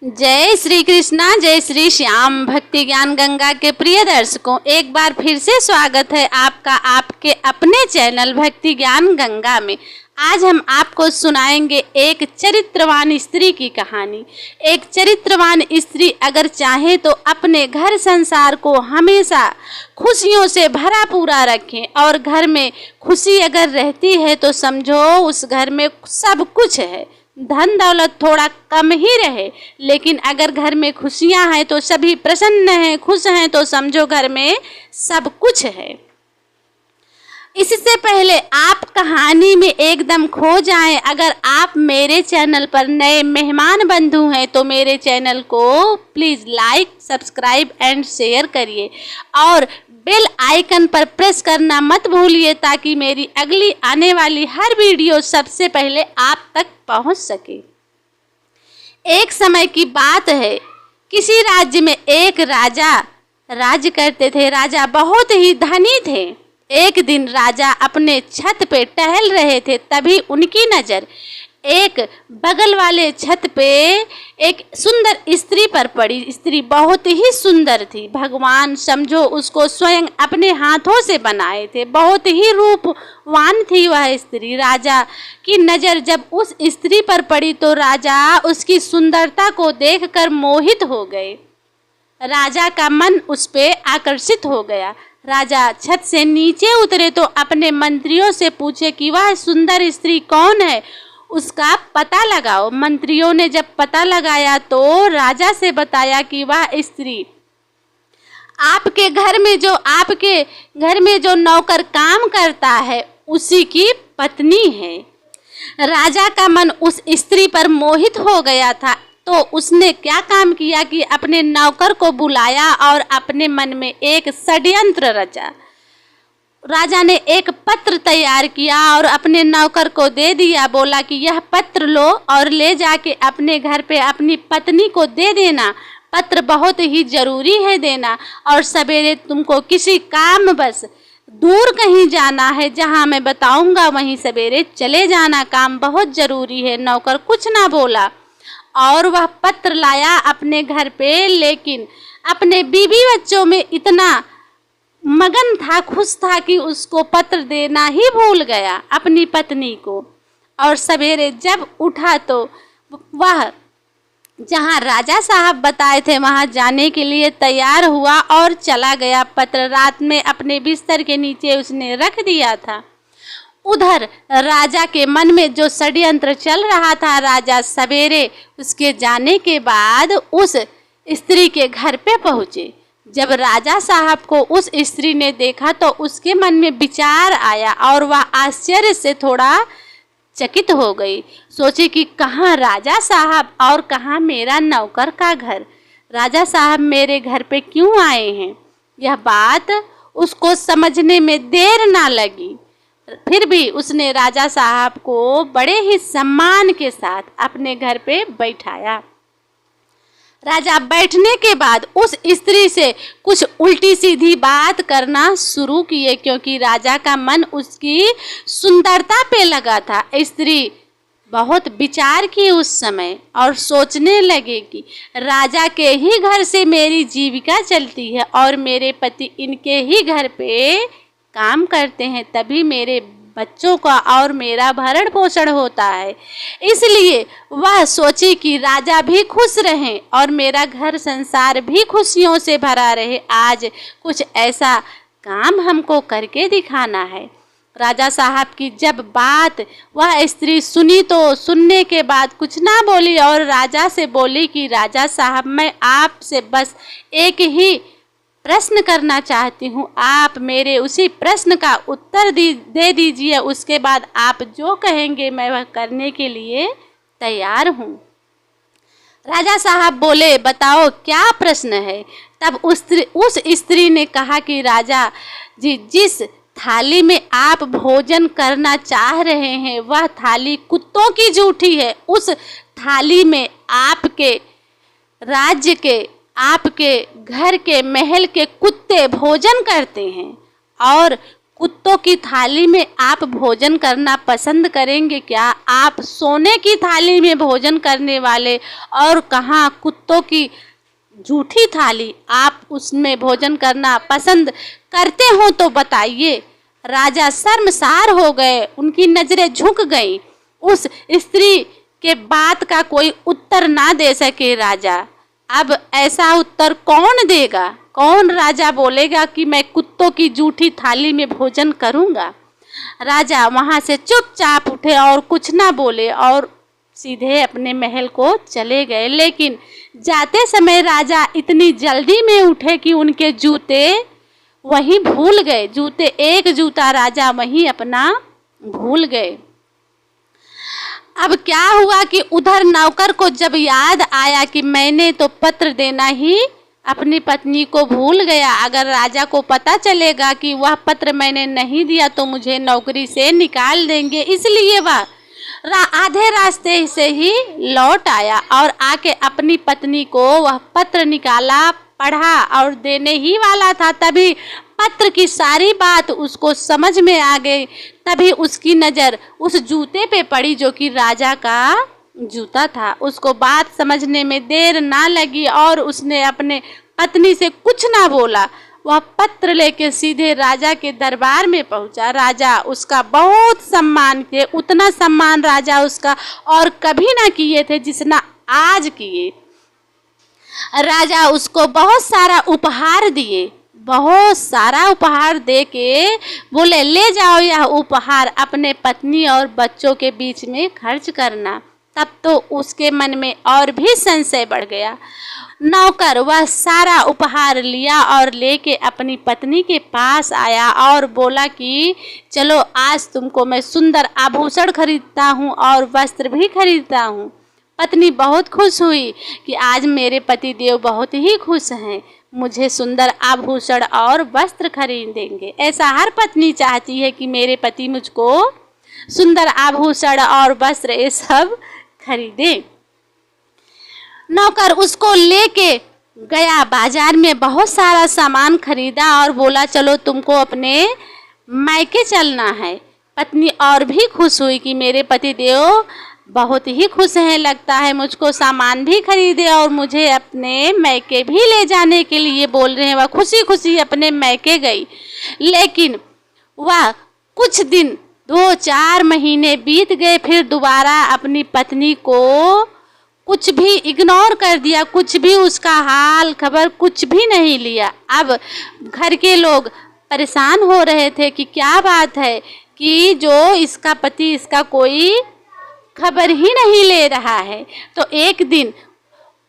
जय श्री कृष्णा, जय श्री श्याम। भक्ति ज्ञान गंगा के प्रिय दर्शकों, एक बार फिर से स्वागत है आपका आपके अपने चैनल भक्ति ज्ञान गंगा में। आज हम आपको सुनाएंगे एक चरित्रवान स्त्री की कहानी। एक चरित्रवान स्त्री अगर चाहे तो अपने घर संसार को हमेशा खुशियों से भरा पूरा रखें, और घर में खुशी अगर रहती है तो समझो उस घर में सब कुछ है। धन दौलत थोड़ा कम ही रहे, लेकिन अगर घर में खुशियां हैं तो सभी प्रसन्न हैं, खुश हैं, तो समझो घर में सब कुछ है। इससे पहले आप कहानी में एकदम खो जाएं, अगर आप मेरे चैनल पर नए मेहमान बंधु हैं तो मेरे चैनल को please like, subscribe and share करिए और बेल आइकन पर प्रेस करना मत भूलिए, ताकि मेरी अगली आने वाली हर वीडियो सबसे पहले आप तक पहुंच सके। एक समय की बात है, किसी राज्य में एक राजा राज्य करते थे। राजा बहुत ही धनी थे। एक दिन राजा अपने छत पे टहल रहे थे, तभी उनकी नज़र एक बगल वाले छत पे एक सुंदर स्त्री पर पड़ी। स्त्री बहुत ही सुंदर थी। भगवान समझो उसको स्वयं अपने हाथों से बनाए थे। बहुत ही रूपवान थी वह स्त्री। राजा की नज़र जब उस स्त्री पर पड़ी तो राजा उसकी सुंदरता को देखकर मोहित हो गए। राजा का मन उस पे आकर्षित हो गया। राजा छत से नीचे उतरे तो अपने मंत्रियों से पूछे कि वह सुंदर स्त्री कौन है, उसका पता लगाओ। मंत्रियों ने जब पता लगाया तो राजा से बताया कि वह स्त्री आपके घर में जो नौकर काम करता है उसी की पत्नी है। राजा का मन उस स्त्री पर मोहित हो गया था, तो उसने क्या काम किया कि अपने नौकर को बुलाया और अपने मन में एक षड्यंत्र रचा। राजा ने एक पत्र तैयार किया और अपने नौकर को दे दिया। बोला कि यह पत्र लो और ले जाके अपने घर पे अपनी पत्नी को दे देना। पत्र बहुत ही जरूरी है देना, और सवेरे तुमको किसी काम बस दूर कहीं जाना है, जहां मैं बताऊंगा वहीं सवेरे चले जाना, काम बहुत जरूरी है। नौकर कुछ ना बोला और वह पत्र लाया अपने घर पे, लेकिन अपने बीवी बच्चों में इतना मगन था, खुश था कि उसको पत्र देना ही भूल गया अपनी पत्नी को। और सवेरे जब उठा तो वह जहां राजा साहब बताए थे वहां जाने के लिए तैयार हुआ और चला गया। पत्र रात में अपने बिस्तर के नीचे उसने रख दिया था। उधर राजा के मन में जो षड्यंत्र चल रहा था, राजा सवेरे उसके जाने के बाद उस स्त्री के घर पे पहुँचे। जब राजा साहब को उस स्त्री ने देखा तो उसके मन में विचार आया और वह आश्चर्य से थोड़ा चकित हो गई। सोचे कि कहाँ राजा साहब और कहाँ मेरा नौकर का घर। राजा साहब मेरे घर पे क्यों आए हैं? यह बात उसको समझने में देर ना लगी। फिर भी उसने राजा साहब को बड़े ही सम्मान के साथ अपने घर पे बैठाया। राजा बैठने के बाद उस स्त्री से कुछ उल्टी सीधी बात करना शुरू किए, क्योंकि राजा का मन उसकी सुंदरता पे लगा था। स्त्री बहुत विचार की उस समय और सोचने लगे कि राजा के ही घर से मेरी जीविका चलती है और मेरे पति इनके ही घर पे काम करते हैं, तभी मेरे बच्चों का और मेरा भरण पोषण होता है। इसलिए वह सोची कि राजा भी खुश रहें और मेरा घर संसार भी खुशियों से भरा रहे। आज कुछ ऐसा काम हमको करके दिखाना है। राजा साहब की जब बात वह स्त्री सुनी तो सुनने के बाद कुछ ना बोली और राजा से बोली कि राजा साहब, मैं आपसे बस एक ही प्रश्न करना चाहती हूँ, आप मेरे उसी प्रश्न का उत्तर दे दीजिए। उसके बाद आप जो कहेंगे मैं वह करने के लिए तैयार हूँ। राजा साहब बोले, बताओ क्या प्रश्न है? तब उस स्त्री ने कहा कि राजा जी, जिस थाली में आप भोजन करना चाह रहे हैं वह थाली कुत्तों की जूठी है। उस थाली में आपके राज्य के, आपके घर के, महल के कुत्ते भोजन करते हैं और कुत्तों की थाली में आप भोजन करना पसंद करेंगे क्या? आप सोने की थाली में भोजन करने वाले, और कहाँ कुत्तों की जूठी थाली, आप उसमें भोजन करना पसंद करते हो तो बताइए। राजा शर्मसार हो गए, उनकी नजरें झुक गईं। उस स्त्री के बात का कोई उत्तर ना दे सके राजा। अब ऐसा उत्तर कौन देगा? कौन राजा बोलेगा कि मैं कुत्तों की जूठी थाली में भोजन करूंगा? राजा वहां से चुपचाप उठे और कुछ ना बोले और सीधे अपने महल को चले गए। लेकिन जाते समय राजा इतनी जल्दी में उठे कि उनके जूते वहीं भूल गए। एक जूता राजा वहीं अपना भूल गए। अब क्या हुआ कि उधर नौकर को जब याद आया कि मैंने तो पत्र देना ही अपनी पत्नी को भूल गया, अगर राजा को पता चलेगा कि वह पत्र मैंने नहीं दिया तो मुझे नौकरी से निकाल देंगे, इसलिए वह आधे रास्ते से ही लौट आया और आके अपनी पत्नी को वह पत्र निकाला, पढ़ा और देने ही वाला था। तभी पत्र की सारी बात उसको समझ में आ गई। तभी उसकी नज़र उस जूते पे पड़ी जो कि राजा का जूता था। उसको बात समझने में देर ना लगी और उसने अपने पत्नी से कुछ ना बोला। वह पत्र लेके सीधे राजा के दरबार में पहुंचा। राजा उसका बहुत सम्मान किए, उतना सम्मान राजा उसका और कभी ना किए थे जितना आज किए। राजा उसको बहुत सारा उपहार दिए, बहुत सारा उपहार दे के बोले ले जाओ यह उपहार अपने पत्नी और बच्चों के बीच में खर्च करना। तब तो उसके मन में और भी संशय बढ़ गया। नौकर वह सारा उपहार लिया और लेके अपनी पत्नी के पास आया और बोला कि चलो आज तुमको मैं सुंदर आभूषण खरीदता हूँ और वस्त्र भी खरीदता हूँ। पत्नी बहुत खुश हुई कि आज मेरे पति देव बहुत ही खुश हैं, मुझे सुंदर आभूषण और वस्त्र खरीदेंगे। ऐसा हर पत्नी चाहती है कि मेरे पति मुझको सुंदर आभूषण और वस्त्र ये सब खरीदे। नौकर उसको लेके गया बाजार में, बहुत सारा सामान खरीदा और बोला चलो तुमको अपने मायके चलना है। पत्नी और भी खुश हुई कि मेरे पति देव बहुत ही खुश हैं, लगता है मुझको सामान भी खरीदे और मुझे अपने मैके भी ले जाने के लिए बोल रहे हैं। वह खुशी खुशी अपने मैके गई। लेकिन वह कुछ दिन 2-4 महीने बीत गए, फिर दोबारा अपनी पत्नी को कुछ भी इग्नोर कर दिया, कुछ भी उसका हाल खबर कुछ भी नहीं लिया। अब घर के लोग परेशान हो रहे थे कि क्या बात है कि जो इसका पति इसका कोई खबर ही नहीं ले रहा है। तो एक दिन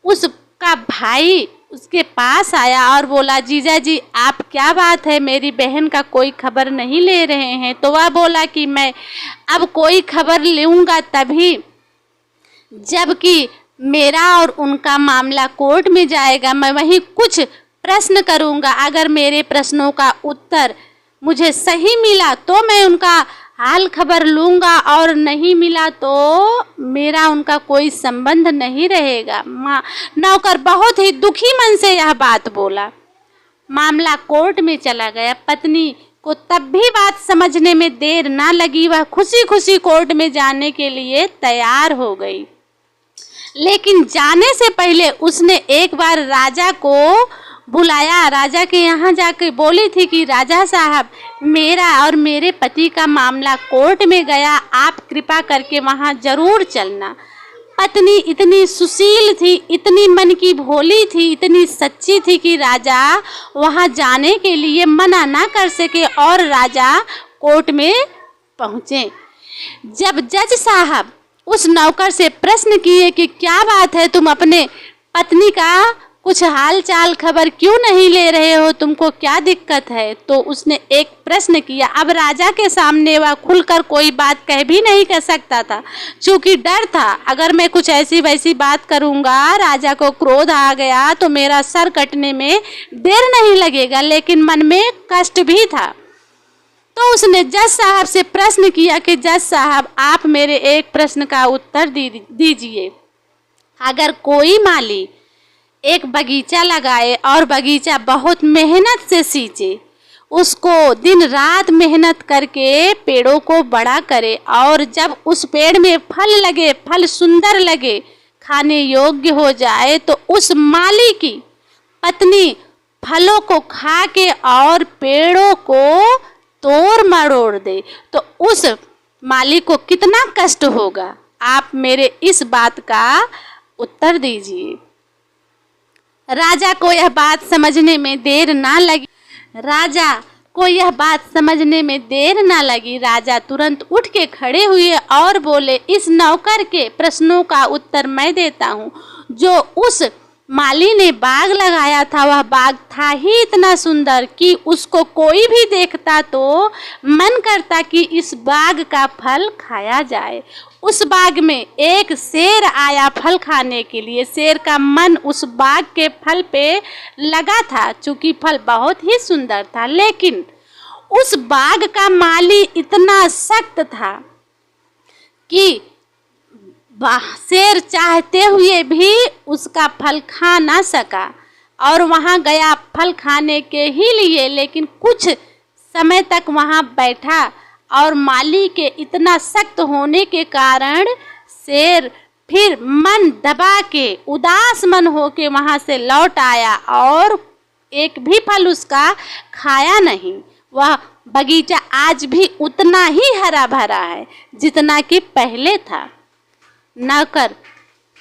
उसका भाई उसके पास आया और बोला जीजा जी आप क्या बात है, मेरी बहन का कोई खबर नहीं ले रहे हैं। तो वह बोला कि मैं अब कोई खबर लूँगा तभी जबकि मेरा और उनका मामला कोर्ट में जाएगा। मैं वहीं कुछ प्रश्न करूँगा, अगर मेरे प्रश्नों का उत्तर मुझे सही मिला तो मैं उनका हाल खबर लूँगा और नहीं मिला तो मेरा उनका कोई संबंध नहीं रहेगा। नौकर बहुत ही दुखी मन से यह बात बोला। मामला कोर्ट में चला गया। पत्नी को तब भी बात समझने में देर ना लगी, वह खुशी खुशी कोर्ट में जाने के लिए तैयार हो गई। लेकिन जाने से पहले उसने एक बार राजा को बुलाया। राजा के यहाँ जाकर बोली थी कि राजा साहब मेरा और मेरे पति का मामला कोर्ट में गया, आप कृपा करके वहाँ जरूर चलना। पत्नी इतनी सुशील थी, इतनी मन की भोली थी, इतनी सच्ची थी कि राजा वहाँ जाने के लिए मना ना कर सके और राजा कोर्ट में पहुँचे। जब जज साहब उस नौकर से प्रश्न किए कि क्या बात है, तुम अपने पत्नी का कुछ हाल चाल खबर क्यों नहीं ले रहे हो, तुमको क्या दिक्कत है, तो उसने एक प्रश्न किया। अब राजा के सामने वह खुलकर कोई बात कह भी नहीं कर सकता था, क्योंकि डर था अगर मैं कुछ ऐसी वैसी बात करूंगा, राजा को क्रोध आ गया तो मेरा सर कटने में देर नहीं लगेगा। लेकिन मन में कष्ट भी था। तो उसने जज साहब से प्रश्न किया कि जज साहब आप मेरे एक प्रश्न का उत्तर दीजिए। अगर कोई माली एक बगीचा लगाए और बगीचा बहुत मेहनत से सींचे, उसको दिन रात मेहनत करके पेड़ों को बड़ा करे, और जब उस पेड़ में फल लगे, फल सुंदर लगे, खाने योग्य हो जाए, तो उस माली की पत्नी फलों को खा के और पेड़ों को तोड़ मरोड़ दे, तो उस माली को कितना कष्ट होगा। आप मेरे इस बात का उत्तर दीजिए। राजा को यह बात समझने में देर ना लगी। राजा तुरंत उठ के खड़े हुए और बोले, इस नौकर के प्रश्नों का उत्तर मैं देता हूँ। जो उस माली ने बाग लगाया था, वह बाग था ही इतना सुंदर कि उसको कोई भी देखता तो मन करता कि इस बाग का फल खाया जाए। उस बाग में एक शेर आया फल खाने के लिए। शेर का मन उस बाग के फल पे लगा था, चूंकि फल बहुत ही सुंदर था, लेकिन उस बाग का माली इतना सख्त था कि शेर चाहते हुए भी उसका फल खा ना सका, और वहां गया फल खाने के ही लिए, लेकिन कुछ समय तक वहां बैठा, और माली के इतना सख्त होने के कारण शेर फिर मन दबा के उदास मन होके वहां से लौट आया, और एक भी फल उसका खाया नहीं। वह बगीचा आज भी उतना ही हरा भरा है जितना कि पहले था। नौकर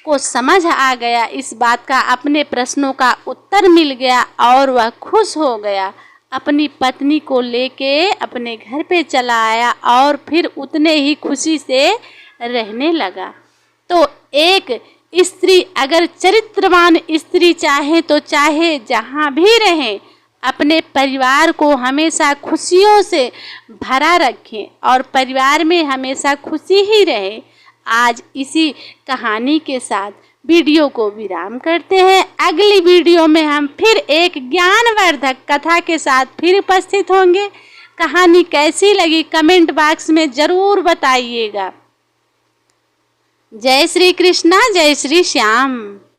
को समझ आ गया इस बात का, अपने प्रश्नों का उत्तर मिल गया, और वह खुश हो गया। अपनी पत्नी को लेके अपने घर पे चला आया और फिर उतने ही खुशी से रहने लगा। तो एक स्त्री अगर चरित्रवान स्त्री चाहे तो चाहे जहाँ भी रहे, अपने परिवार को हमेशा खुशियों से भरा रखें और परिवार में हमेशा खुशी ही रहे। आज इसी कहानी के साथ वीडियो को विराम करते हैं। अगली वीडियो में हम फिर एक ज्ञानवर्धक कथा के साथ फिर उपस्थित होंगे। कहानी कैसी लगी कमेंट बॉक्स में जरूर बताइएगा। जय श्री कृष्णा, जय श्री श्याम।